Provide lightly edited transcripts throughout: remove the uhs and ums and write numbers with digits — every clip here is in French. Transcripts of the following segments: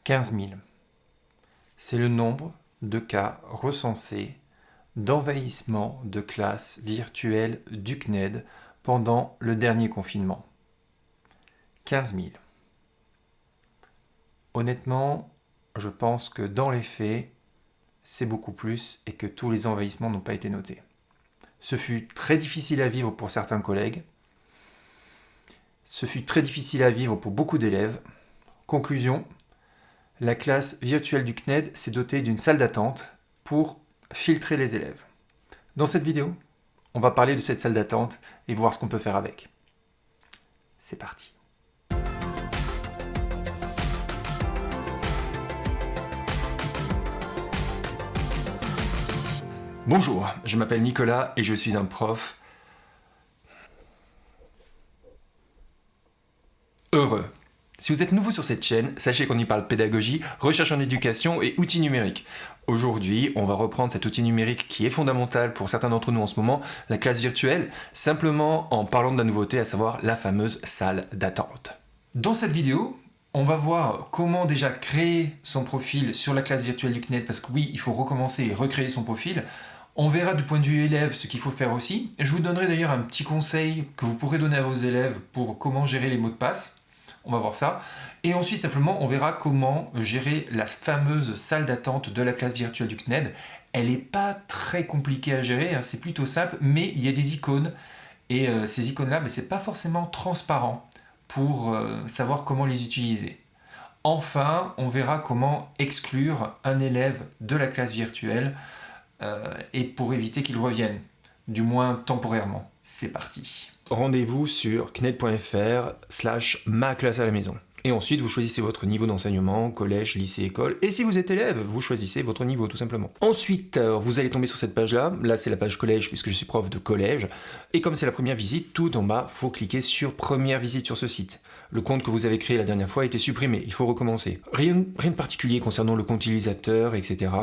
15 000. C'est le nombre de cas recensés d'envahissement de classes virtuelles du CNED pendant le dernier confinement. 15 000. Honnêtement, je pense que dans les faits, c'est beaucoup plus et que tous les envahissements n'ont pas été notés. Ce fut très difficile à vivre pour certains collègues. Ce fut très difficile à vivre pour beaucoup d'élèves. Conclusion, la classe virtuelle du CNED s'est dotée d'une salle d'attente pour filtrer les élèves. Dans cette vidéo, on va parler de cette salle d'attente et voir ce qu'on peut faire avec. C'est parti. Bonjour, je m'appelle Nicolas et je suis un prof heureux. Si vous êtes nouveau sur cette chaîne, sachez qu'on y parle pédagogie, recherche en éducation et outils numériques. Aujourd'hui, on va reprendre cet outil numérique qui est fondamental pour certains d'entre nous en ce moment, la classe virtuelle, simplement en parlant de la nouveauté, à savoir la fameuse salle d'attente. Dans cette vidéo, on va voir comment déjà créer son profil sur la classe virtuelle du CNED, parce que oui, il faut recommencer et recréer son profil. On verra du point de vue élève ce qu'il faut faire aussi. Je vous donnerai d'ailleurs un petit conseil que vous pourrez donner à vos élèves pour comment gérer les mots de passe. On va voir ça. Et ensuite, simplement, on verra comment gérer la fameuse salle d'attente de la classe virtuelle du CNED. Elle n'est pas très compliquée à gérer, hein, c'est plutôt simple, mais il y a des icônes. Et ces icônes-là, ce n'est pas forcément transparent pour savoir comment les utiliser. Enfin, on verra comment exclure un élève de la classe virtuelle et pour éviter qu'il revienne, du moins temporairement. C'est parti. Rendez-vous sur cned.fr/ma classe à la maison. Et ensuite, vous choisissez votre niveau d'enseignement, collège, lycée, école. Et si vous êtes élève, vous choisissez votre niveau, tout simplement. Ensuite, vous allez tomber sur cette page-là. Là, c'est la page collège, puisque je suis prof de collège. Et comme c'est la première visite, tout en bas, il faut cliquer sur première visite sur ce site. Le compte que vous avez créé la dernière fois a été supprimé. Il faut recommencer. Rien de particulier concernant le compte utilisateur, etc.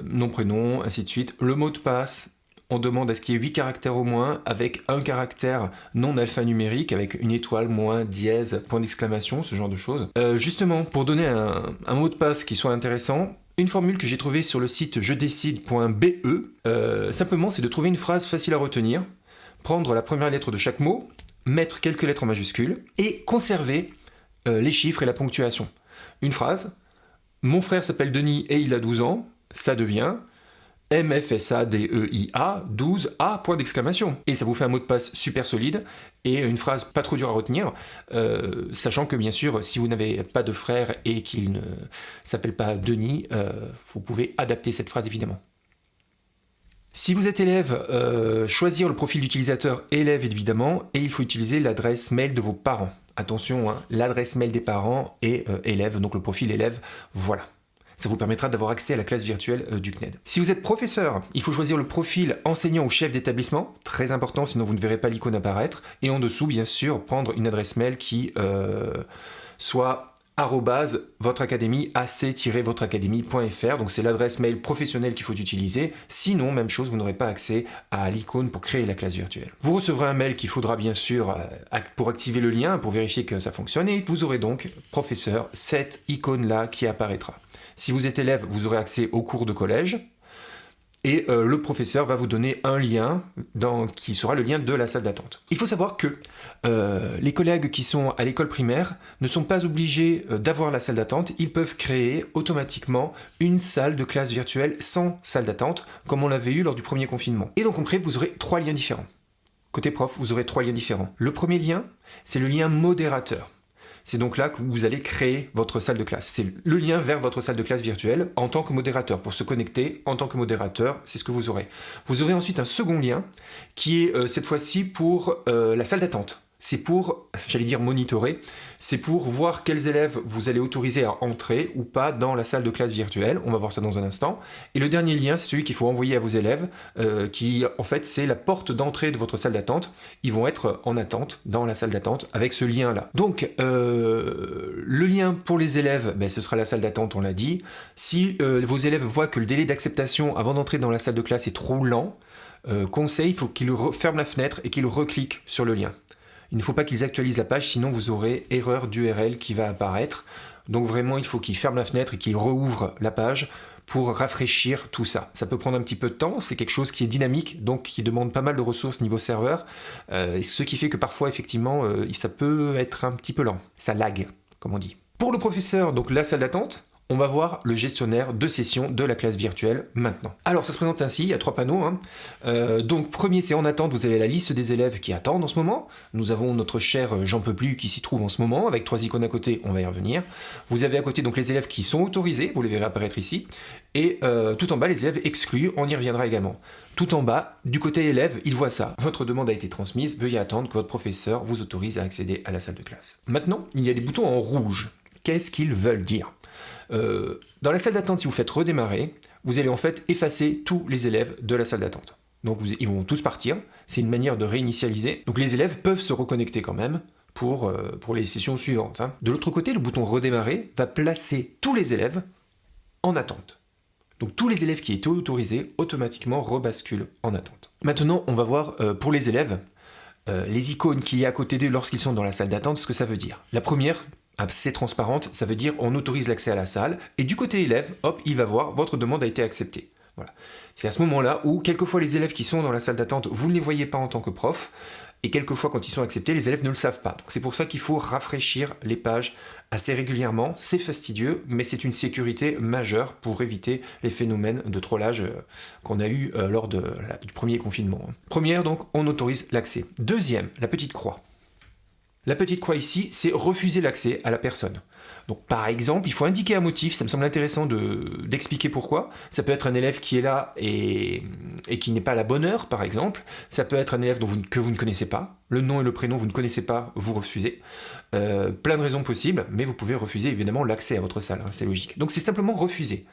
Nom, prénom, ainsi de suite. Le mot de passe. On demande à ce qu'il y ait 8 caractères au moins, avec un caractère non alphanumérique, avec une étoile, moins, dièse, point d'exclamation, ce genre de choses. Justement, pour donner un mot de passe qui soit intéressant, une formule que j'ai trouvée sur le site jedécide.be, simplement c'est de trouver une phrase facile à retenir, prendre la première lettre de chaque mot, mettre quelques lettres en majuscules, et conserver les chiffres et la ponctuation. Une phrase, mon frère s'appelle Denis et il a 12 ans, ça devient... MFSADEIA 12A point d'exclamation. Et ça vous fait un mot de passe super solide et une phrase pas trop dure à retenir, sachant que bien sûr, si vous n'avez pas de frère et qu'il ne s'appelle pas Denis, vous pouvez adapter cette phrase évidemment. Si vous êtes élève, choisir le profil d'utilisateur élève évidemment, et il faut utiliser l'adresse mail de vos parents. Attention, hein, l'adresse mail des parents et élève, donc le profil élève, voilà. Ça vous permettra d'avoir accès à la classe virtuelle du CNED. Si vous êtes professeur, il faut choisir le profil enseignant ou chef d'établissement, très important, sinon vous ne verrez pas l'icône apparaître. Et en dessous, bien sûr, prendre une adresse mail qui soit @votreacademie.ac-votreacademie.fr. Donc c'est l'adresse mail professionnelle qu'il faut utiliser. Sinon, même chose, vous n'aurez pas accès à l'icône pour créer la classe virtuelle. Vous recevrez un mail qu'il faudra bien sûr pour activer le lien, pour vérifier que ça fonctionne. Et vous aurez donc, professeur, cette icône-là qui apparaîtra. Si vous êtes élève, vous aurez accès aux cours de collège et le professeur va vous donner un lien qui sera le lien de la salle d'attente. Il faut savoir que les collègues qui sont à l'école primaire ne sont pas obligés d'avoir la salle d'attente, ils peuvent créer automatiquement une salle de classe virtuelle sans salle d'attente, comme on l'avait eu lors du premier confinement. Et donc après, vous aurez 3 liens différents. Côté prof, vous aurez 3 liens différents. Le premier lien, c'est le lien modérateur. C'est donc là que vous allez créer votre salle de classe. C'est le lien vers votre salle de classe virtuelle en tant que modérateur. Pour se connecter en tant que modérateur, c'est ce que vous aurez. Vous aurez ensuite un second lien qui est cette fois-ci pour la salle d'attente. C'est pour, j'allais dire monitorer, c'est pour voir quels élèves vous allez autoriser à entrer ou pas dans la salle de classe virtuelle. On va voir ça dans un instant. Et le dernier lien, c'est celui qu'il faut envoyer à vos élèves, qui en fait c'est la porte d'entrée de votre salle d'attente. Ils vont être en attente dans la salle d'attente avec ce lien-là. Donc le lien pour les élèves, ce sera la salle d'attente, on l'a dit. Si vos élèves voient que le délai d'acceptation avant d'entrer dans la salle de classe est trop lent, conseil, il faut qu'ils ferment la fenêtre et qu'ils recliquent sur le lien. Il ne faut pas qu'ils actualisent la page, sinon vous aurez erreur d'URL qui va apparaître. Donc vraiment, il faut qu'il ferme la fenêtre et qu'il rouvre la page pour rafraîchir tout ça. Ça peut prendre un petit peu de temps, c'est quelque chose qui est dynamique, donc qui demande pas mal de ressources niveau serveur, ce qui fait que parfois, effectivement, ça peut être un petit peu lent. Ça lag, comme on dit. Pour le professeur, donc la salle d'attente, on va voir le gestionnaire de session de la classe virtuelle maintenant. Alors ça se présente ainsi, il y a 3 panneaux. Donc premier c'est en attente, vous avez la liste des élèves qui attendent en ce moment. Nous avons notre cher J'en peux plus qui s'y trouve en ce moment, avec 3 icônes à côté, on va y revenir. Vous avez à côté donc les élèves qui sont autorisés, vous les verrez apparaître ici. Et tout en bas les élèves exclus, on y reviendra également. Tout en bas, du côté élève, il voit ça. Votre demande a été transmise, veuillez attendre que votre professeur vous autorise à accéder à la salle de classe. Maintenant, il y a des boutons en rouge. Qu'est-ce qu'ils veulent dire ? Dans la salle d'attente, si vous faites redémarrer, vous allez en fait effacer tous les élèves de la salle d'attente. Donc ils vont tous partir, c'est une manière de réinitialiser. Donc les élèves peuvent se reconnecter quand même pour les sessions suivantes. De l'autre côté, le bouton redémarrer va placer tous les élèves en attente. Donc tous les élèves qui étaient autorisés automatiquement rebasculent en attente. Maintenant, on va voir pour les élèves, les icônes qu'il y a à côté d'eux lorsqu'ils sont dans la salle d'attente, ce que ça veut dire. La première, assez transparente, ça veut dire on autorise l'accès à la salle, et du côté élève, hop, il va voir votre demande a été acceptée. Voilà. C'est à ce moment-là où, quelquefois, les élèves qui sont dans la salle d'attente, vous ne les voyez pas en tant que prof, et quelquefois, quand ils sont acceptés, les élèves ne le savent pas. Donc c'est pour ça qu'il faut rafraîchir les pages assez régulièrement. C'est fastidieux, mais c'est une sécurité majeure pour éviter les phénomènes de trollage qu'on a eu lors du premier confinement. Première, donc, on autorise l'accès. Deuxième, la petite croix. La petite croix ici, c'est refuser l'accès à la personne. Donc par exemple, il faut indiquer un motif, ça me semble intéressant d'expliquer pourquoi. Ça peut être un élève qui est là et qui n'est pas à la bonne heure, par exemple. Ça peut être un élève que vous ne connaissez pas. Le nom et le prénom, vous ne connaissez pas, vous refusez. Plein de raisons possibles, mais vous pouvez refuser évidemment l'accès à votre salle, c'est logique. Donc c'est simplement refuser.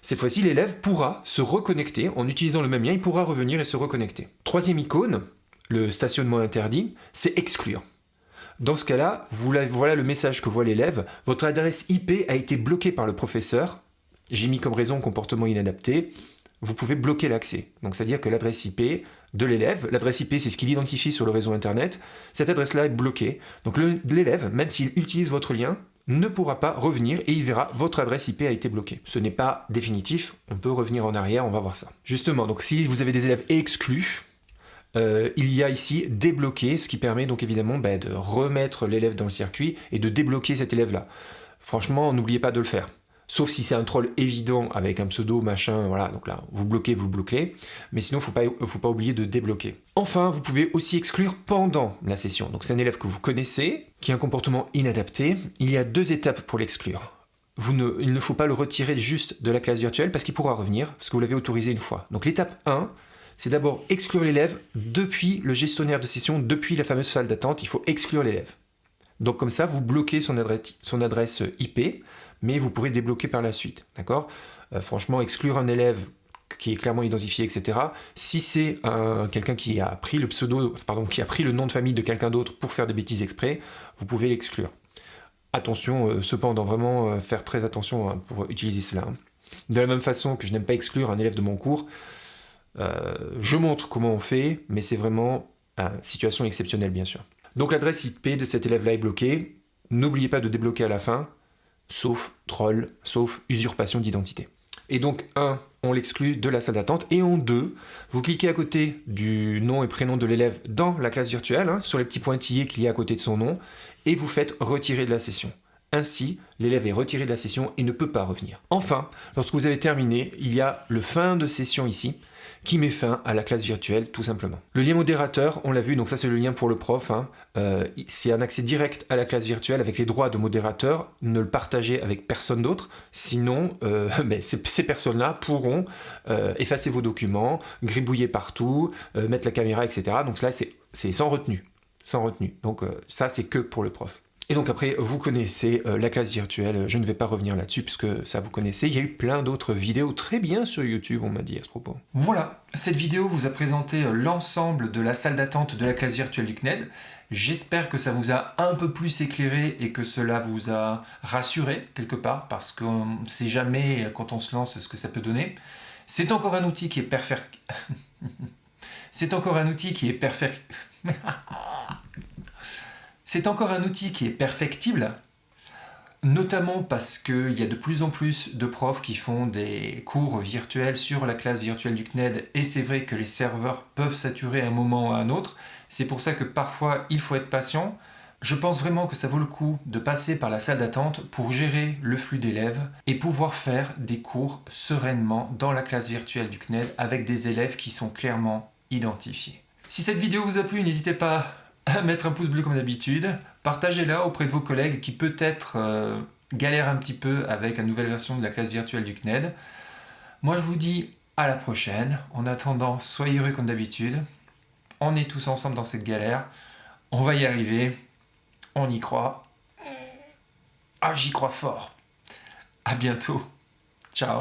Cette fois-ci, l'élève pourra se reconnecter, en utilisant le même lien, il pourra revenir et se reconnecter. Troisième icône, le stationnement interdit, c'est exclure. Dans ce cas-là, voilà le message que voit l'élève. Votre adresse IP a été bloquée par le professeur. J'ai mis comme raison comportement inadapté. Vous pouvez bloquer l'accès. Donc, c'est-à-dire que l'adresse IP de l'élève, l'adresse IP, c'est ce qu'il identifie sur le réseau Internet. Cette adresse-là est bloquée. Donc, l'élève, même s'il utilise votre lien, ne pourra pas revenir et il verra votre adresse IP a été bloquée. Ce n'est pas définitif. On peut revenir en arrière, on va voir ça. Justement, donc si vous avez des élèves exclus, il y a ici débloquer, ce qui permet donc évidemment de remettre l'élève dans le circuit et de débloquer cet élève-là. Franchement, n'oubliez pas de le faire. Sauf si c'est un troll évident avec un pseudo, machin, voilà, donc là, vous le bloquez, mais sinon, faut pas oublier de débloquer. Enfin, vous pouvez aussi exclure pendant la session. Donc c'est un élève que vous connaissez, qui a un comportement inadapté. Il y a 2 étapes pour l'exclure. Il ne faut pas le retirer juste de la classe virtuelle parce qu'il pourra revenir, parce que vous l'avez autorisé une fois. Donc l'étape 1, c'est d'abord exclure l'élève depuis le gestionnaire de session, depuis la fameuse salle d'attente, il faut exclure l'élève. Donc comme ça, vous bloquez son adresse IP, mais vous pourrez débloquer par la suite, d'accord ? Franchement, exclure un élève qui est clairement identifié, etc. Si c'est quelqu'un qui a pris qui a pris le nom de famille de quelqu'un d'autre pour faire des bêtises exprès, vous pouvez l'exclure. Attention, cependant, vraiment faire très attention pour utiliser cela. De la même façon que je n'aime pas exclure un élève de mon cours, je montre comment on fait, mais c'est vraiment une situation exceptionnelle, bien sûr. Donc l'adresse IP de cet élève-là est bloquée. N'oubliez pas de débloquer à la fin, sauf troll, sauf usurpation d'identité. Et donc, 1, on l'exclut de la salle d'attente. Et en 2, vous cliquez à côté du nom et prénom de l'élève dans la classe virtuelle, sur les petits pointillés qu'il y a à côté de son nom, et vous faites retirer de la session. Ainsi, l'élève est retiré de la session et ne peut pas revenir. Enfin, lorsque vous avez terminé, il y a le fin de session ici, qui met fin à la classe virtuelle, tout simplement. Le lien modérateur, on l'a vu, donc ça c'est le lien pour le prof, c'est un accès direct à la classe virtuelle avec les droits de modérateur, ne le partagez avec personne d'autre, sinon ces personnes-là pourront effacer vos documents, gribouiller partout, mettre la caméra, etc. Donc là c'est sans retenue, donc ça c'est que pour le prof. Et donc après, vous connaissez la classe virtuelle, je ne vais pas revenir là-dessus puisque ça vous connaissez. Il y a eu plein d'autres vidéos très bien sur YouTube, on m'a dit à ce propos. Voilà, cette vidéo vous a présenté l'ensemble de la salle d'attente de la classe virtuelle du CNED. J'espère que ça vous a un peu plus éclairé et que cela vous a rassuré quelque part parce qu'on ne sait jamais quand on se lance ce que ça peut donner. C'est encore un outil qui est C'est encore un outil qui est perfectible, Notamment parce qu'il y a de plus en plus de profs qui font des cours virtuels sur la classe virtuelle du CNED, et c'est vrai que les serveurs peuvent saturer à un moment ou à un autre. C'est pour ça que parfois il faut être patient. Je pense vraiment que ça vaut le coup de passer par la salle d'attente pour gérer le flux d'élèves et pouvoir faire des cours sereinement dans la classe virtuelle du CNED avec des élèves qui sont clairement identifiés. Si cette vidéo vous a plu, n'hésitez pas à mettre un pouce bleu comme d'habitude, partagez-la auprès de vos collègues qui peut-être galèrent un petit peu avec la nouvelle version de la classe virtuelle du CNED. Moi je vous dis à la prochaine. En attendant, soyez heureux comme d'habitude. On est tous ensemble dans cette galère. On va y arriver. On y croit. Ah, j'y crois fort. À bientôt. Ciao.